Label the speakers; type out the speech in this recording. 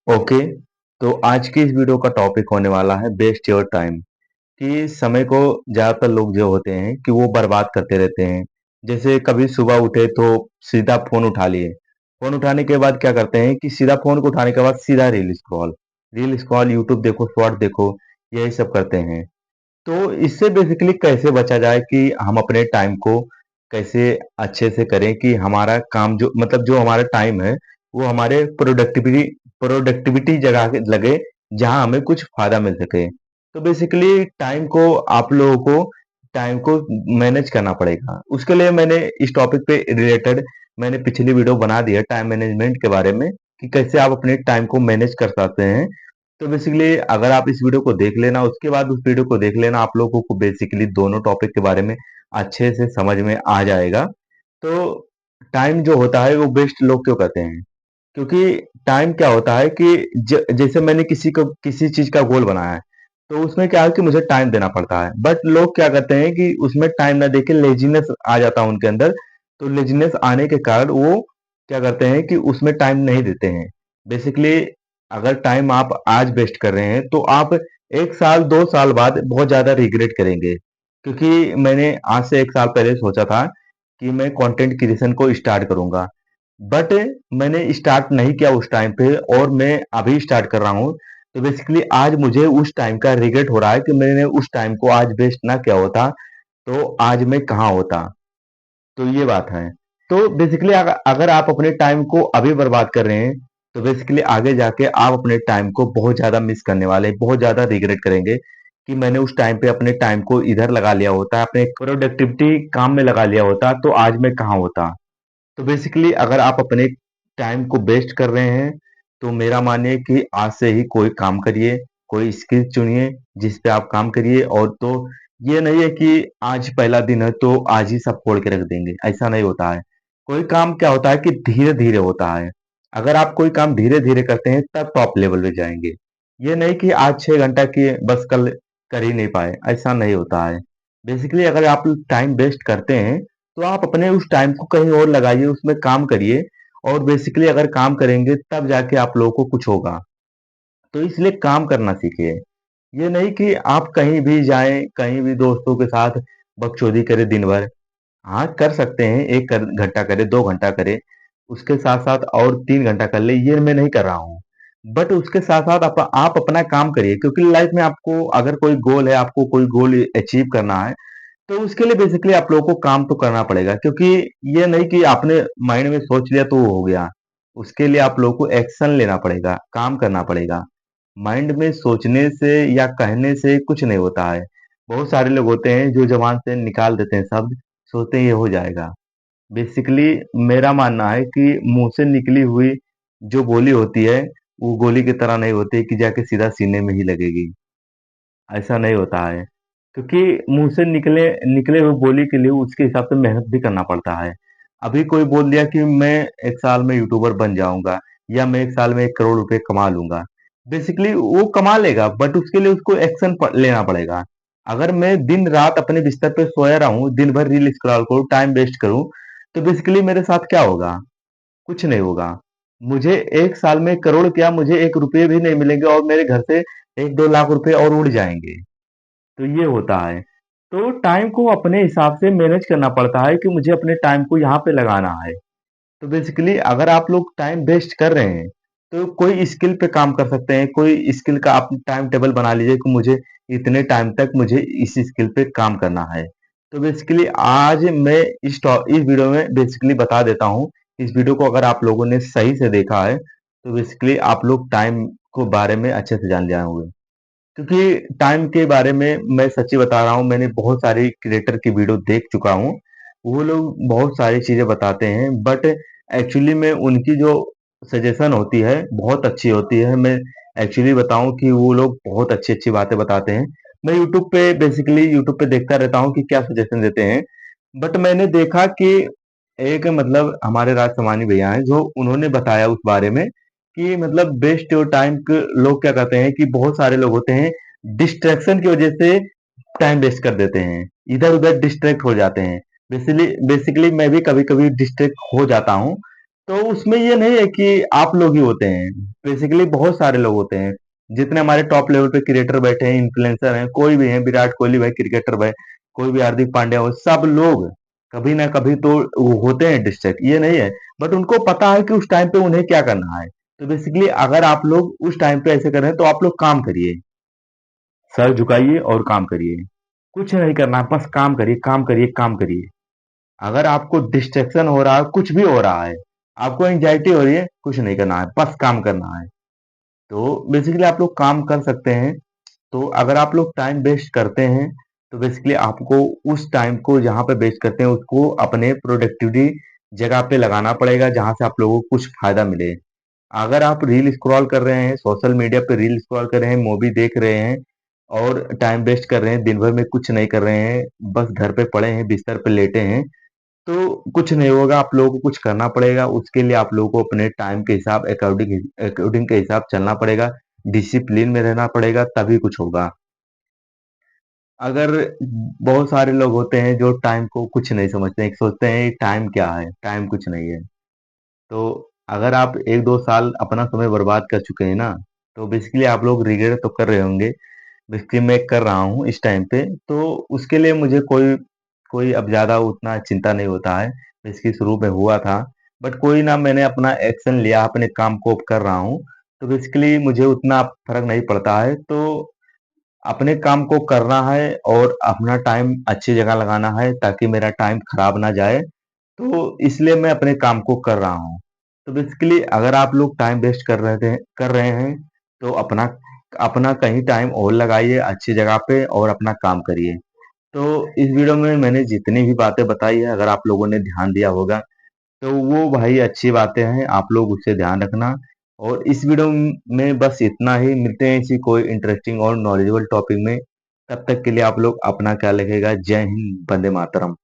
Speaker 1: Okay. तो आज की इस वीडियो का टॉपिक होने वाला है वेस्ट योर टाइम। कि समय को ज़्यादातर लोग जो होते हैं कि वो बर्बाद करते रहते हैं। जैसे कभी सुबह उठे तो सीधा फ़ोन उठा लिए। फ़ोन उठाने के बाद क्या करते हैं कि सीधा फ़ोन को उठाने के बाद सीधा रील स्क्रॉल, यूट्यूब देखो, शॉर्ट देखो, यही सब करते हैं। तो इससे बेसिकली कैसे बचा जाए कि हम अपने टाइम को कैसे अच्छे से करें कि हमारा काम जो मतलब जो हमारा टाइम है वो हमारे प्रोडक्टिविटी जगह के लगे, जहां हमें कुछ फायदा मिल सके। तो बेसिकली टाइम को मैनेज करना पड़ेगा। उसके लिए मैंने इस टॉपिक पे रिलेटेड मैंने पिछली वीडियो बना दी है टाइम मैनेजमेंट के बारे में कि कैसे आप अपने टाइम को मैनेज कर सकते हैं। तो बेसिकली अगर आप इस वीडियो को देख लेना, उसके बाद उस वीडियो को देख लेना, आप लोगों को बेसिकली दोनों टॉपिक के बारे में अच्छे से समझ में आ जाएगा। तो टाइम जो होता है वो वेस्ट लोग क्यों कहते हैं? क्योंकि टाइम क्या होता है कि जैसे मैंने किसी चीज का गोल बनाया है, तो उसमें क्या है कि मुझे टाइम देना पड़ता है। बट लोग क्या करते हैं कि उसमें टाइम ना देके लेजीनेस आ जाता है उनके अंदर। तो लेजीनेस आने के कारण वो क्या करते हैं कि उसमें टाइम नहीं देते हैं। बेसिकली अगर टाइम आप आज वेस्ट कर रहे हैं तो आप 1 साल 2 साल बाद बहुत ज्यादा रिग्रेट करेंगे। क्योंकि मैंने आज से 1 साल पहले सोचा था कि मैं कंटेंट क्रिएशन को स्टार्ट करूंगा। बट मैंने स्टार्ट नहीं किया उस टाइम पे, और मैं अभी स्टार्ट कर रहा हूँ। तो बेसिकली आज मुझे उस टाइम का रिग्रेट हो रहा है कि मैंने उस टाइम को आज वेस्ट ना किया होता तो आज मैं कहाँ होता। तो ये बात है। तो बेसिकली अगर आप अपने टाइम को अभी बर्बाद कर रहे हैं तो बेसिकली आगे जाके आप अपने टाइम को बहुत ज्यादा मिस करने वाले हैं, बहुत ज्यादा रिग्रेट करेंगे कि मैंने उस टाइम पे अपने टाइम को इधर लगा लिया होता, अपने प्रोडक्टिविटी काम में लगा लिया होता तो आज मैं कहाँ होता। तो बेसिकली अगर आप अपने टाइम को वेस्ट कर रहे हैं तो मेरा मानिए कि आज से ही कोई काम करिए, कोई स्किल चुनिए जिस पे आप काम करिए। और तो ये नहीं है कि आज पहला दिन है तो आज ही सब छोड़ के रख देंगे, ऐसा नहीं होता है। कोई काम क्या होता है कि धीरे धीरे होता है। अगर आप कोई काम धीरे धीरे करते हैं तब टॉप लेवल पे जाएंगे। ये नहीं कि आज 6 घंटा किए बस कल कर ही नहीं पाए, ऐसा नहीं होता है। बेसिकली अगर आप टाइम वेस्ट करते हैं तो आप अपने उस टाइम को कहीं और लगाइए, उसमें काम करिए। और बेसिकली अगर काम करेंगे तब जाके आप लोगों को कुछ होगा। तो इसलिए काम करना सीखिए। ये नहीं कि आप कहीं भी जाएं, कहीं भी दोस्तों के साथ बकचोदी करें दिन भर। हाँ, कर सकते हैं, 1 घंटा करे, 2 घंटा करे, उसके साथ साथ और 3 घंटा कर ले, ये मैं नहीं कर रहा हूँ। बट उसके साथ साथ आप अपना काम करिए, क्योंकि लाइफ में आपको अगर कोई गोल है, आपको कोई गोल अचीव करना है, तो उसके लिए बेसिकली आप लोगों को काम तो करना पड़ेगा। क्योंकि ये नहीं कि आपने माइंड में सोच लिया तो वो हो गया। उसके लिए आप लोगों को एक्शन लेना पड़ेगा, काम करना पड़ेगा। माइंड में सोचने से या कहने से कुछ नहीं होता है। बहुत सारे लोग होते हैं जो जबान से निकाल देते हैं शब्द, सोचते हैं ये हो जाएगा। बेसिकली मेरा मानना है कि मुंह से निकली हुई जो गोली होती है वो गोली की तरह नहीं होती कि जाके सीधा सीने में ही लगेगी। ऐसा नहीं होता है। क्योंकि मुंह से निकले निकले हुए बोली के लिए उसके हिसाब से मेहनत भी करना पड़ता है। अभी कोई बोल दिया कि मैं 1 साल में यूट्यूबर बन जाऊंगा, या मैं 1 साल में 1 करोड़ रुपए कमा लूंगा। बेसिकली वो कमा लेगा, बट उसके लिए उसको एक्शन लेना पड़ेगा। अगर मैं दिन रात अपने बिस्तर पे सोया रहूं, दिन भर रील स्क्रॉल करूं, टाइम वेस्ट करूं, तो बेसिकली मेरे साथ क्या होगा? कुछ नहीं होगा। मुझे 1 साल में करोड़ क्या, मुझे 1 रुपये भी नहीं मिलेंगे, और मेरे घर से 1-2 लाख रुपए और उड़ जाएंगे। तो ये होता है। तो टाइम को अपने हिसाब से मैनेज करना पड़ता है कि मुझे अपने टाइम को यहाँ पे लगाना है। तो बेसिकली अगर आप लोग टाइम वेस्ट कर रहे हैं तो कोई स्किल पे काम कर सकते हैं। कोई स्किल का आप टाइम टेबल बना लीजिए कि मुझे इतने टाइम तक मुझे इस स्किल पे काम करना है। तो बेसिकली आज मैं इस वीडियो में बेसिकली बता देता हूँ। इस वीडियो को अगर आप लोगों ने सही से देखा है तो बेसिकली आप लोग टाइम को बारे में अच्छे से जान जाओगे। क्योंकि टाइम के बारे में मैं सच्ची बता रहा हूँ, मैंने बहुत सारी क्रिएटर की वीडियो देख चुका हूँ। वो लोग बहुत सारी चीजें बताते हैं, बट एक्चुअली में उनकी जो सजेशन होती है बहुत अच्छी होती है। मैं एक्चुअली बताऊं कि वो लोग बहुत अच्छी अच्छी बातें बताते हैं। मैं यूट्यूब पे देखता रहता हूँ कि क्या सजेशन देते हैं। बट मैंने देखा कि एक मतलब हमारे राजसमानी भैया हैं जो उन्होंने बताया उस बारे में कि मतलब वेस्ट योर टाइम। लोग क्या कहते हैं कि बहुत सारे लोग होते हैं डिस्ट्रैक्शन की वजह से टाइम वेस्ट कर देते हैं, इधर उधर डिस्ट्रैक्ट हो जाते हैं। बेसिकली मैं भी कभी कभी डिस्ट्रैक्ट हो जाता हूँ। तो उसमें ये नहीं है कि आप लोग ही होते हैं। बेसिकली बहुत सारे लोग होते हैं, जितने हमारे टॉप लेवल पे क्रिएटर बैठे हैं, इन्फ्लुएंसर हैं, कोई भी है, विराट कोहली भाई क्रिकेटर भाई, कोई भी हार्दिक पांड्या हो, सब लोग कभी ना कभी तो वो होते हैं डिस्ट्रैक्ट, ये नहीं है, बट उनको पता है कि उस टाइम पे उन्हें क्या करना है। तो बेसिकली अगर आप लोग उस टाइम पे ऐसे कर रहे हैं तो आप लोग काम करिए, सर झुकाइए और काम करिए, कुछ नहीं करना है, बस काम करिए, काम करिए, काम करिए। अगर आपको डिस्ट्रैक्शन हो रहा है, कुछ भी हो रहा है, आपको एंजाइटी हो रही है, कुछ नहीं करना है, बस काम करना है। तो बेसिकली आप लोग काम कर सकते हैं। तो अगर आप लोग टाइम वेस्ट करते हैं, तो बेसिकली आपको उस टाइम को जहाँ पे वेस्ट करते हैं उसको अपने प्रोडक्टिविटी जगह पे लगाना पड़ेगा, जहाँ से आप लोगों को कुछ फायदा मिले। अगर आप रील स्क्रॉल कर रहे हैं, सोशल मीडिया पे रील स्क्रॉल कर रहे हैं, मूवी देख रहे हैं और टाइम वेस्ट कर रहे हैं, दिन भर में कुछ नहीं कर रहे हैं, बस घर पे पड़े हैं, बिस्तर पे लेटे हैं, तो कुछ नहीं होगा, आप लोगों को कुछ करना पड़ेगा। उसके लिए आप लोगों को अपने टाइम के हिसाब अकॉर्डिंग अकॉर्डिंग के हिसाब चलना पड़ेगा, डिसिप्लिन में रहना पड़ेगा, तभी कुछ होगा। अगर बहुत सारे लोग होते हैं जो टाइम को कुछ नहीं समझते हैं, सोचते हैं टाइम क्या है, टाइम कुछ नहीं है। तो अगर आप 1-2 साल अपना समय बर्बाद कर चुके हैं ना, तो बेसिकली आप लोग रिग्रेट तो कर रहे होंगे। बेसिकली मैं कर रहा हूँ इस टाइम पे, तो उसके लिए मुझे कोई कोई अब ज़्यादा उतना चिंता नहीं होता है। इसकी शुरू में हुआ था, बट कोई ना, मैंने अपना एक्शन लिया, अपने काम को अब कर रहा हूँ, तो बेसिकली मुझे उतना फर्क नहीं पड़ता है। तो अपने काम को करना है और अपना टाइम अच्छी जगह लगाना है ताकि मेरा टाइम खराब ना जाए, तो इसलिए मैं अपने काम को कर रहा हूँ। तो बेसिकली अगर आप लोग टाइम वेस्ट कर रहे हैं तो अपना अपना कहीं टाइम और लगाइए अच्छी जगह पे और अपना काम करिए। तो इस वीडियो में मैंने जितनी भी बातें बताई है, अगर आप लोगों ने ध्यान दिया होगा तो वो भाई अच्छी बातें हैं, आप लोग उससे ध्यान रखना। और इस वीडियो में बस इतना ही, मिलते हैं इसी कोई इंटरेस्टिंग और नॉलेजेबल टॉपिक में। तब तक के लिए आप लोग अपना ख्याल रखिएगा। जय हिंद, वंदे मातरम।